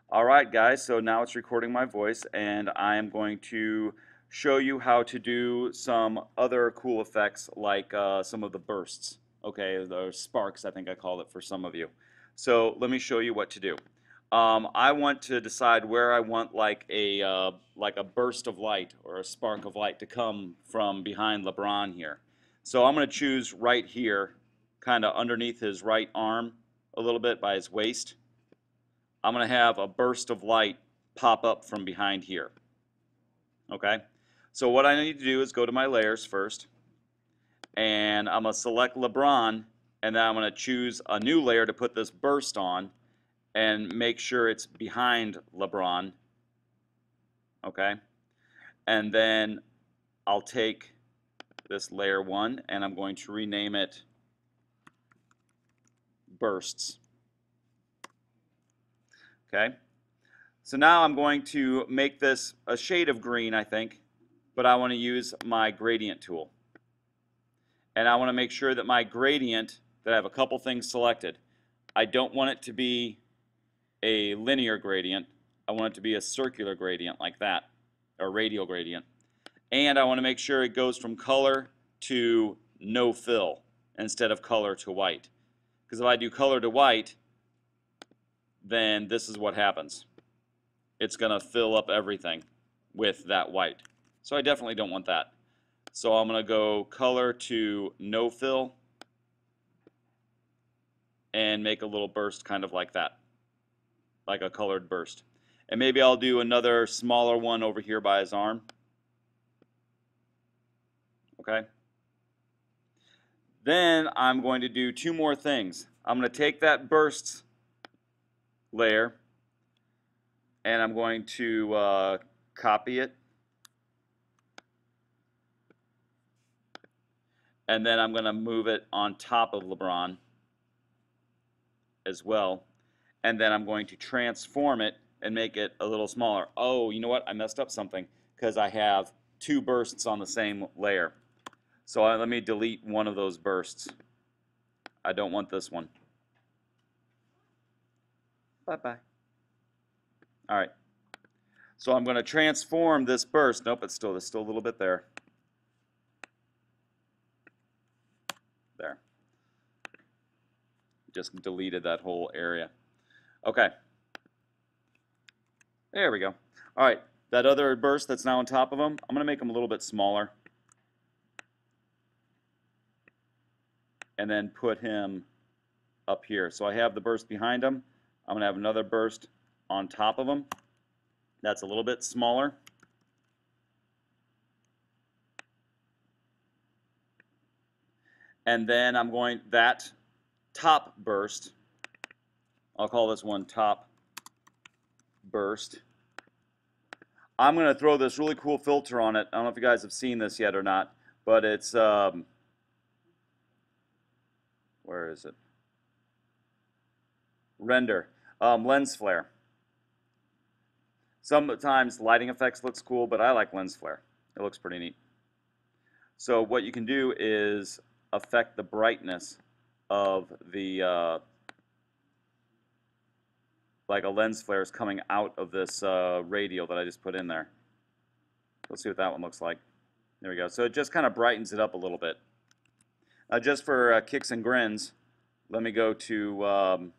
Alright guys, so now it's recording my voice and I am going to show you how to do some other cool effects like some of the bursts. Okay, the sparks I think I call it for some of you. So let me show you what to do. I want to decide where I want like a burst of light or a spark of light to come from behind LeBron here. So I'm going to choose right here, kind of underneath his right arm a little bit by his waist. I'm going to have a burst of light pop up from behind here. Okay? So what I need to do is go to my layers first, and I'm going to select LeBron, and then I'm going to choose a new layer to put this burst on and make sure it's behind LeBron. Okay? And then I'll take this layer 1 and I'm going to rename it bursts. Okay, so now I'm going to make this a shade of green, I think, but I want to use my gradient tool. And I want to make sure that my gradient, that I have a couple things selected. I don't want it to be a linear gradient. I want it to be a circular gradient like that, or radial gradient. And I want to make sure it goes from color to no fill instead of color to white. Because if I do color to white, then this is what happens. It's going to fill up everything with that white. So I definitely don't want that. So I'm going to go color to no fill and make a little burst kind of like that, like a colored burst. And maybe I'll do another smaller one over here by his arm. Okay. Then I'm going to do two more things. I'm going to take that burst layer and I'm going to copy it, and then I'm going to move it on top of LeBron as well, and then I'm going to transform it and make it a little smaller. Oh, you know what? I messed up something because I have two bursts on the same layer. So let me delete one of those bursts. I don't want this one. Bye-bye. All right. So I'm going to transform this burst. Nope, there's still a little bit there. There. Just deleted that whole area. Okay. There we go. All right. That other burst that's now on top of him, I'm going to make him a little bit smaller. And then put him up here. So I have the burst behind him. I'm going to have another burst on top of him. That's a little bit smaller. And then I'm going, that top burst, I'll call this one top burst. I'm going to throw this really cool filter on it. I don't know if you guys have seen this yet or not, but it's, where is it? Render. Lens flare. Sometimes lighting effects looks cool, but I like lens flare. It looks pretty neat. So what you can do is affect the brightness of the, like a lens flare is coming out of this radial that I just put in there. Let's see what that one looks like. There we go. So it just kind of brightens it up a little bit. Just for kicks and grins, let me go to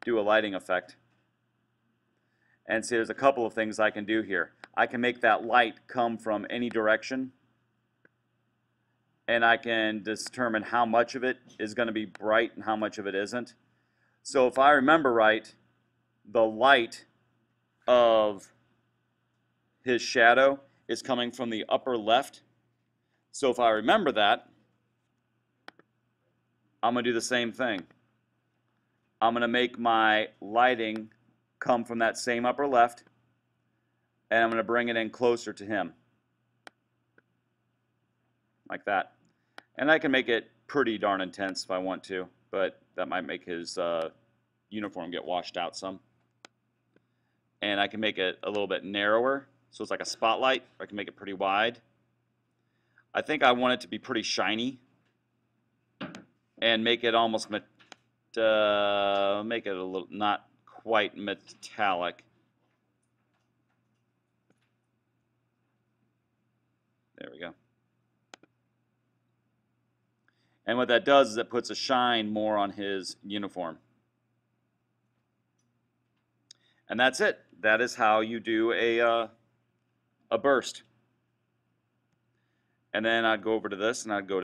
do a lighting effect. And see, there's a couple of things I can do here. I can make that light come from any direction, and I can determine how much of it is going to be bright and how much of it isn't. So if I remember right, the light of his shadow is coming from the upper left. So if I remember that, I'm going to do the same thing. I'm going to make my lighting come from that same upper left, and I'm going to bring it in closer to him, like that. And I can make it pretty darn intense if I want to, but that might make his uniform get washed out some. And I can make it a little bit narrower, so it's like a spotlight. I can make it pretty wide. I think I want it to be pretty shiny and make it almost make it a little, not quite metallic. There we go. And what that does is it puts a shine more on his uniform. And that's it. That is how you do a burst. And then I'd go over to this and I'd go